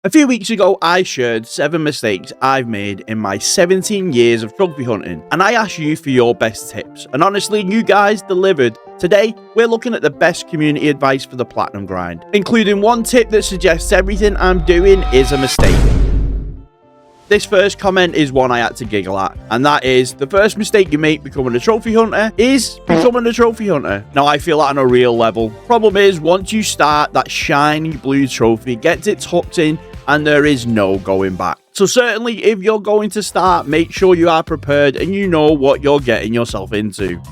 A few weeks ago, I shared 7 mistakes I've made in my 17 years of trophy hunting, and I asked you for your best tips, and honestly, you guys delivered. Today, we're looking at the best community advice for the platinum grind, including one tip that suggests everything I'm doing is a mistake. This first comment is one I had to giggle at, and that is, the first mistake you make becoming a trophy hunter is becoming a trophy hunter. Now, I feel that on a real level. Problem is, once you start, that shiny blue trophy gets its hooks in, and there is no going back. So certainly, if you're going to start, make sure you are prepared and you know what you're getting yourself into.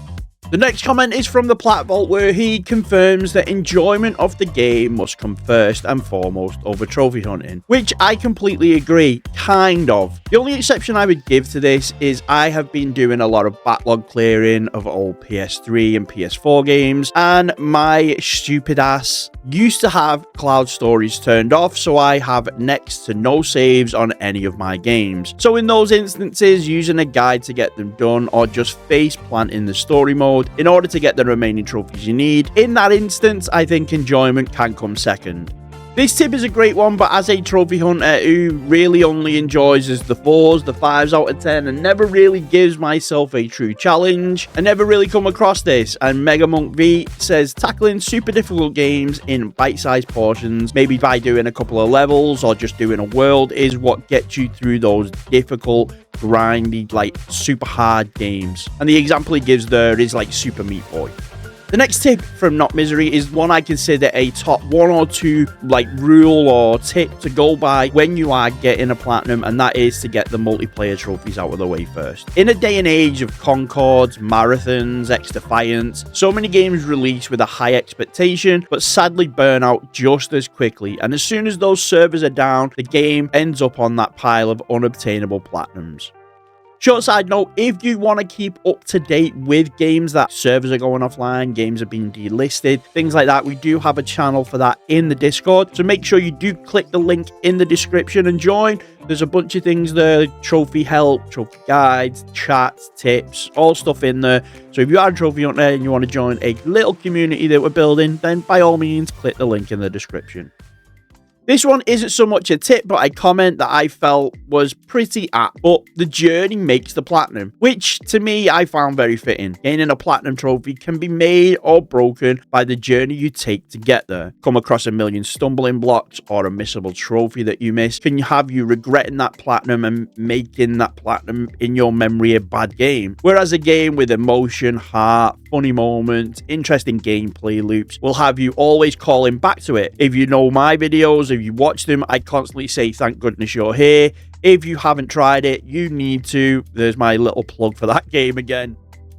The next comment is from the Plat Vault, where he confirms that enjoyment of the game must come first and foremost over trophy hunting, which I completely agree, kind of. The only exception I would give to this is I have been doing a lot of backlog clearing of old PS3 and PS4 games, and my stupid ass used to have cloud storage turned off, so I have next to no saves on any of my games. So in those instances, using a guide to get them done or just face planting the story mode in order to get the remaining trophies you need. In that instance, I think enjoyment can come second. This tip is a great one, but as a trophy hunter who really only enjoys the 4s, the 5s out of 10, and never really gives myself a true challenge, I never really come across this. And Mega Monk V says tackling super difficult games in bite-sized portions, maybe by doing a couple of levels or just doing a world, is what gets you through those difficult, grindy, like super hard games. And the example he gives there is like Super Meat Boy. The next tip from Not Misery is one I consider a top 1 or 2 like rule or tip to go by when you are getting a platinum, and that is to get the multiplayer trophies out of the way first. In a day and age of Concords, Marathons, X-Defiance, so many games release with a high expectation but sadly burn out just as quickly, and as soon as those servers are down, the game ends up on that pile of unobtainable platinums. Short side note, if you want to keep up to date with games that servers are going offline, games are being delisted, things like that, we do have a channel for that in the Discord. So make sure you do click the link in the description and join. There's a bunch of things there, trophy help, trophy guides, chats, tips, all stuff in there. So if you are a trophy hunter and you want to join a little community that we're building, then by all means, click the link in the description. This one isn't so much a tip, but a comment that I felt was pretty apt. But the journey makes the platinum, which to me I found very fitting. Gaining a platinum trophy can be made or broken by the journey you take to get there. Come across a million stumbling blocks or a missable trophy that you miss can have you regretting that platinum and making that platinum in your memory a bad game. Whereas a game with emotion, heart, funny moments, interesting gameplay loops will have you always calling back to it. If you know my videos, if you watch them, I constantly say thank goodness you're here. If you haven't tried it, you need to. There's my little plug for that game again.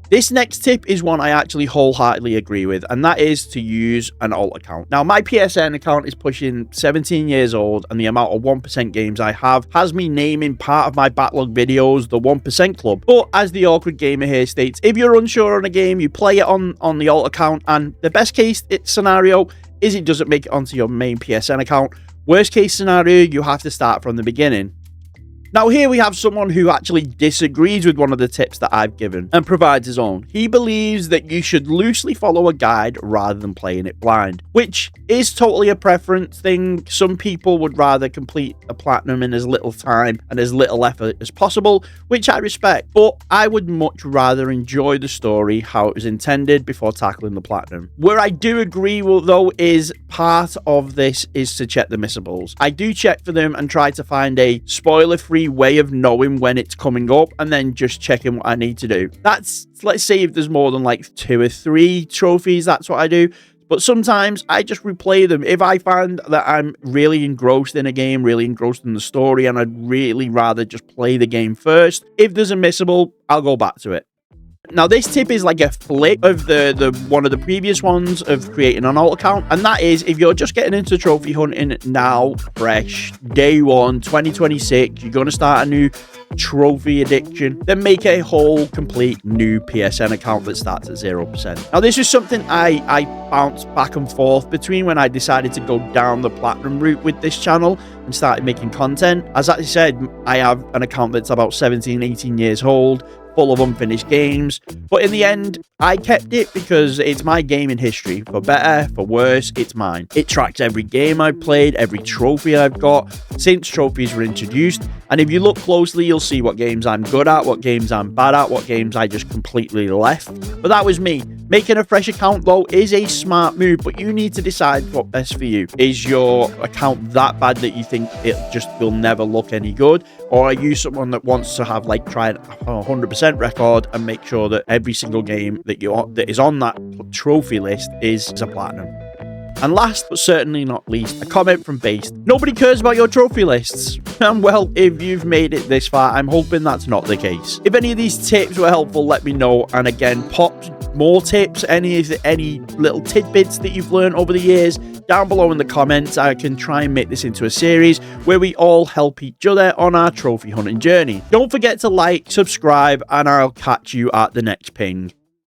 This next tip is one I actually wholeheartedly agree with, and that is to use an alt account. Now, my PSN account is pushing 17 years old, and the amount of 1% games I have has me naming part of my backlog videos the 1% Club. But as the awkward gamer here states, if you're unsure on a game, you play it on the alt account, and the best case scenario is it doesn't make it onto your main PSN account. Worst case scenario, you have to start from the beginning. Now here we have someone who actually disagrees with one of the tips that I've given and provides his own. He believes that you should loosely follow a guide rather than playing it blind, which is totally a preference thing. Some people would rather complete a platinum in as little time and as little effort as possible, which I respect, but I would much rather enjoy the story how it was intended before tackling the platinum. Where I do agree with though is part of this is to check the missables. I do check for them and try to find a spoiler-free way of knowing when it's coming up and then just checking what I need to do. That's, let's say if there's more than like 2 or 3 trophies, that's what I do. But sometimes I just replay them. If I find that I'm really engrossed in a game, really engrossed in the story, and I'd really rather just play the game first, if there's a missable, I'll go back to it. Now, this tip is like a flip of the one of the previous ones of creating an alt account, and that is if you're just getting into trophy hunting now, fresh, day 1, 2026, you're going to start a new trophy addiction, then make a whole complete new PSN account that starts at 0%. Now, this is something I bounced back and forth between when I decided to go down the platinum route with this channel and started making content. As I said, I have an account that's about 17, 18 years old, full of unfinished games. But in the end, I kept it because it's my gaming history. For better, for worse, it's mine. It tracks every game I've played, every trophy I've got since trophies were introduced. And if you look closely, you'll see what games I'm good at, what games I'm bad at, what games I just completely left. But that was me. Making a fresh account, though, is a smart move, but you need to decide what's best for you. Is your account that bad that you think it just will never look any good? Or are you someone that wants to have, like, try a 100% record and make sure that every single game that is on that trophy list is a platinum? And last but certainly not least, a comment from Based. Nobody cares about your trophy lists. And well, if you've made it this far, I'm hoping that's not the case. If any of these tips were helpful, let me know. And again, pop more tips, any little tidbits that you've learned over the years down below in the comments. I can try and make this into a series where we all help each other on our trophy hunting journey. Don't forget to like, subscribe, and I'll catch you at the next ping.